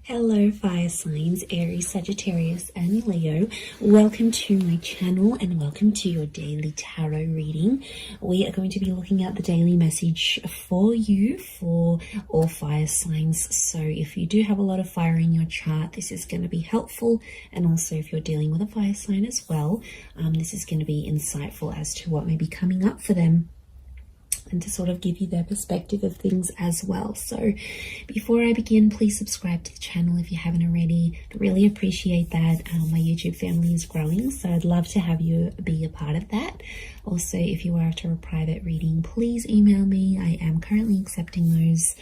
Hello fire signs, Aries, Sagittarius and Leo. Welcome to my channel and welcome to your daily tarot reading. We are going to be looking at the daily message for you for all fire signs. So if you do have a lot of fire in your chart, this is going to be helpful. And also if you're dealing with a fire sign as well, this is going to be insightful as to what may be coming up for them, and to sort of give you their perspective of things as well. So before I begin, please subscribe to the channel if you haven't already. I really appreciate that. My YouTube family is growing, so I'd love to have you be a part of that. Also, if you are after a private reading, please email me. I am currently accepting those.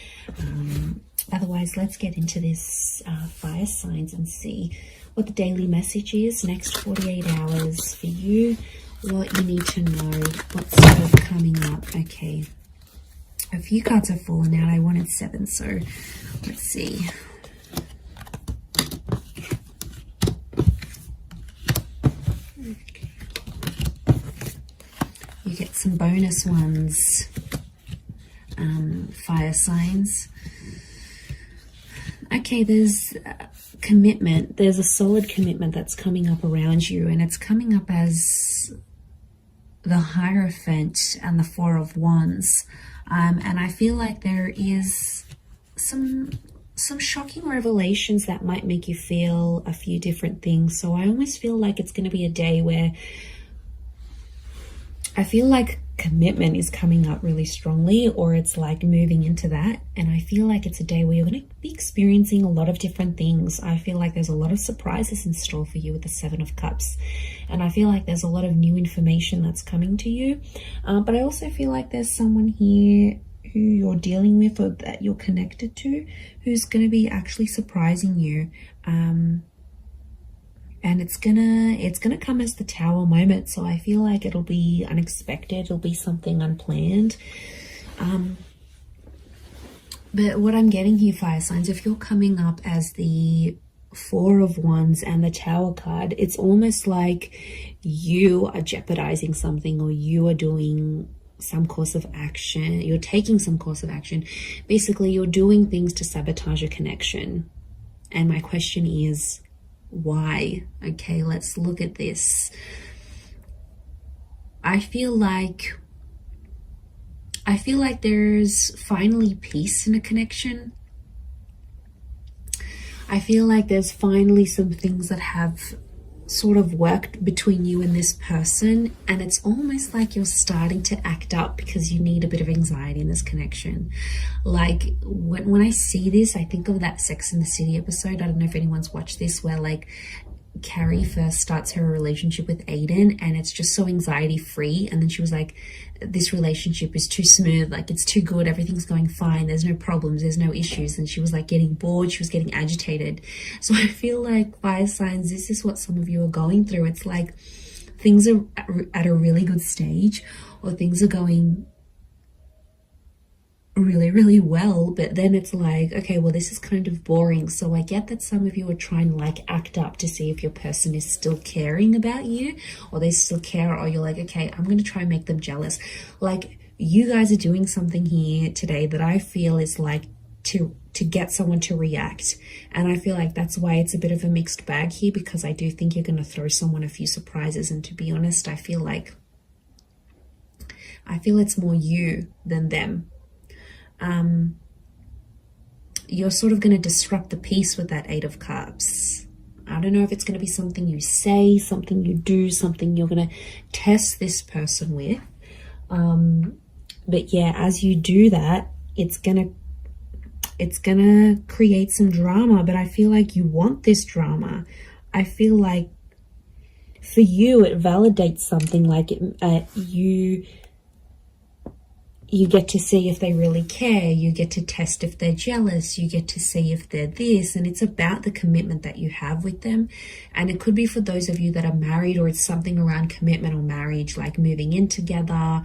Otherwise, let's get into this fire signs and see what the daily message is. Next 48 hours for you. What you need to know, what's sort of coming up. Okay, a few cards have fallen out. I wanted 7, so let's see. Okay. You get some bonus ones, fire signs. Okay, there's commitment. There's a solid commitment that's coming up around you, and it's coming up as the Hierophant and the Four of Wands, and I feel like there is some shocking revelations that might make you feel a few different things. So I almost feel like it's going to be a day where I feel like commitment is coming up really strongly, or it's like moving into that. And I feel like it's a day where you're going to be experiencing a lot of different things. I feel like there's a lot of surprises in store for you with the 7 of Cups. And I feel like there's a lot of new information that's coming to you. But I also feel like there's someone here who you're dealing with or that you're connected to who's going to be actually surprising you. And it's gonna come as the Tower moment. So I feel like it'll be unexpected. It'll be something unplanned. But what I'm getting here, fire signs, if you're coming up as the Four of Wands and the Tower card, it's almost like you are jeopardizing something, or you are doing some course of action. You're taking some course of action. Basically, you're doing things to sabotage a connection. And my question is, why? Okay, let's look at this. I feel like there's finally peace in a connection. I feel like there's finally some things that have sort of worked between you and this person, and it's almost like you're starting to act up because you need a bit of anxiety in this connection. Like when I see this, I think of that Sex and the City episode. I don't know if anyone's watched this, where like Carrie first starts her relationship with Aiden and it's just so anxiety free, and then she was like, this relationship is too smooth, like it's too good, everything's going fine, there's no problems, there's no issues, and she was like getting bored, she was getting agitated. So I feel like, fire signs, this is what some of you are going through. It's like things are at a really good stage, or things are going really, really well, but then it's like, okay, well, this is kind of boring. So I get that some of you are trying to like act up to see if your person is still caring about you, or they still care, or you're like, okay, I'm going to try and make them jealous. Like, you guys are doing something here today that I feel is like to get someone to react. And I feel like that's why it's a bit of a mixed bag here, because I do think you're going to throw someone a few surprises. And to be honest, I feel it's more you than them. You're sort of going to disrupt the peace with that 8 of Cups. I don't know if it's going to be something you say, something you do, something you're going to test this person with. But yeah, as you do that, it's going to create some drama, but I feel like you want this drama. I feel like for you, it validates something, like you get to see if they really care, you get to test if they're jealous, you get to see if they're this, and it's about the commitment that you have with them. And it could be for those of you that are married, or it's something around commitment or marriage, like moving in together,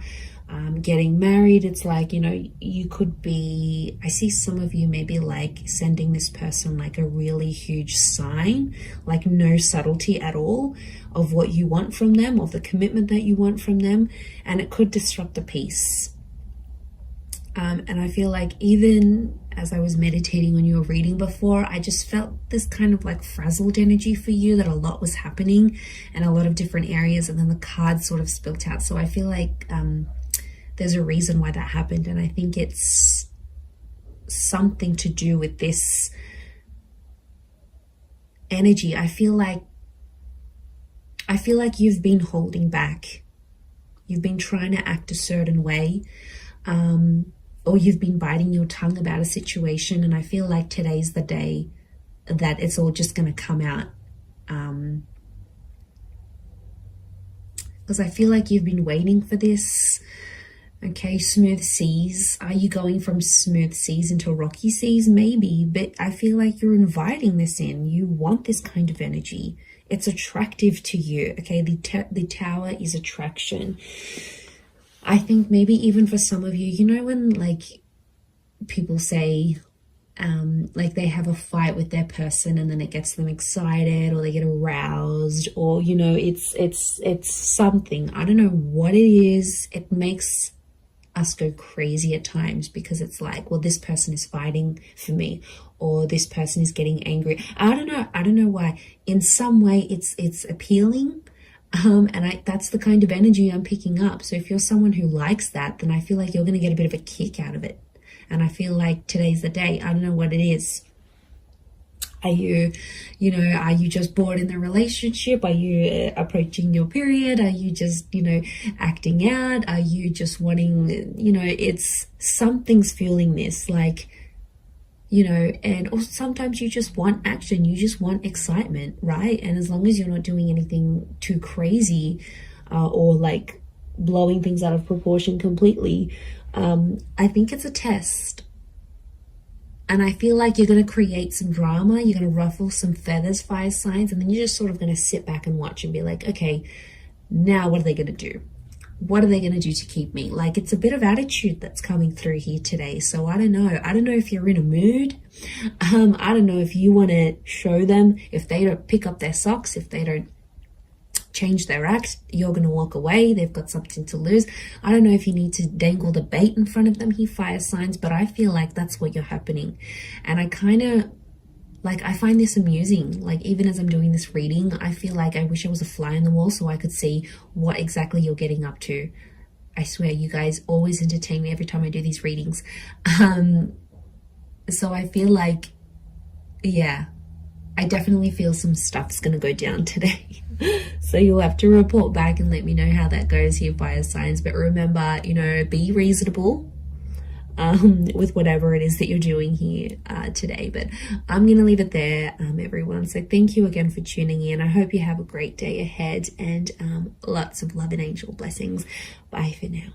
getting married. It's like, you know, you could be, I see some of you maybe like sending this person like a really huge sign, like no subtlety at all of what you want from them, of the commitment that you want from them, and it could disrupt the peace. And I feel like even as I was meditating on your reading before, I just felt this kind of like frazzled energy for you, that a lot was happening in a lot of different areas, and then the cards sort of spilt out. So I feel like there's a reason why that happened, and I think it's something to do with this energy. I feel like you've been holding back. You've been trying to act a certain way, or you've been biting your tongue about a situation, and I feel like today's the day that it's all just going to come out. Because I feel like you've been waiting for this. Okay, smooth seas. Are you going from smooth seas into rocky seas? Maybe, but I feel like you're inviting this in. You want this kind of energy. It's attractive to you. Okay, the tower is attraction. I think maybe even for some of you, you know, when like people say like they have a fight with their person and then it gets them excited, or they get aroused, or you know, it's something. I don't know what it is. It makes us go crazy at times, because it's like, well, this person is fighting for me, or this person is getting angry. I don't know why. In some way it's appealing, and that's the kind of energy I'm picking up. So if you're someone who likes that, then I feel like you're going to get a bit of a kick out of it. And I feel like today's the day. I don't know what it is. Are you just bored in the relationship? Are you approaching your period? Are you just, acting out? Are you just wanting, it's something's fueling this, like, and also sometimes you just want action. You just want excitement, right? And as long as you're not doing anything too crazy, or like blowing things out of proportion completely, I think it's a test. And I feel like you're going to create some drama. You're going to ruffle some feathers, fire signs, and then you're just sort of going to sit back and watch and be like, okay, now what are they going to do? What are they going to do to keep me? Like, it's a bit of attitude that's coming through here today. So I don't know. I don't know if you're in a mood. I don't know if you want to show them. If they don't pick up their socks, if they don't change their act, you're going to walk away. They've got something to lose. I don't know if you need to dangle the bait in front of them, he fire signs, but I feel like that's what you're happening. And I kind of like, I find this amusing. Like, even as I'm doing this reading, I feel like I wish I was a fly on the wall so I could see what exactly you're getting up to. I swear, you guys always entertain me every time I do these readings. So I feel like, yeah, I definitely feel some stuff's going to go down today. So you'll have to report back and let me know how that goes here, fire signs. But remember, be reasonable with whatever it is that you're doing here today. But I'm going to leave it there, everyone. So thank you again for tuning in. I hope you have a great day ahead, and lots of love and angel blessings. Bye for now.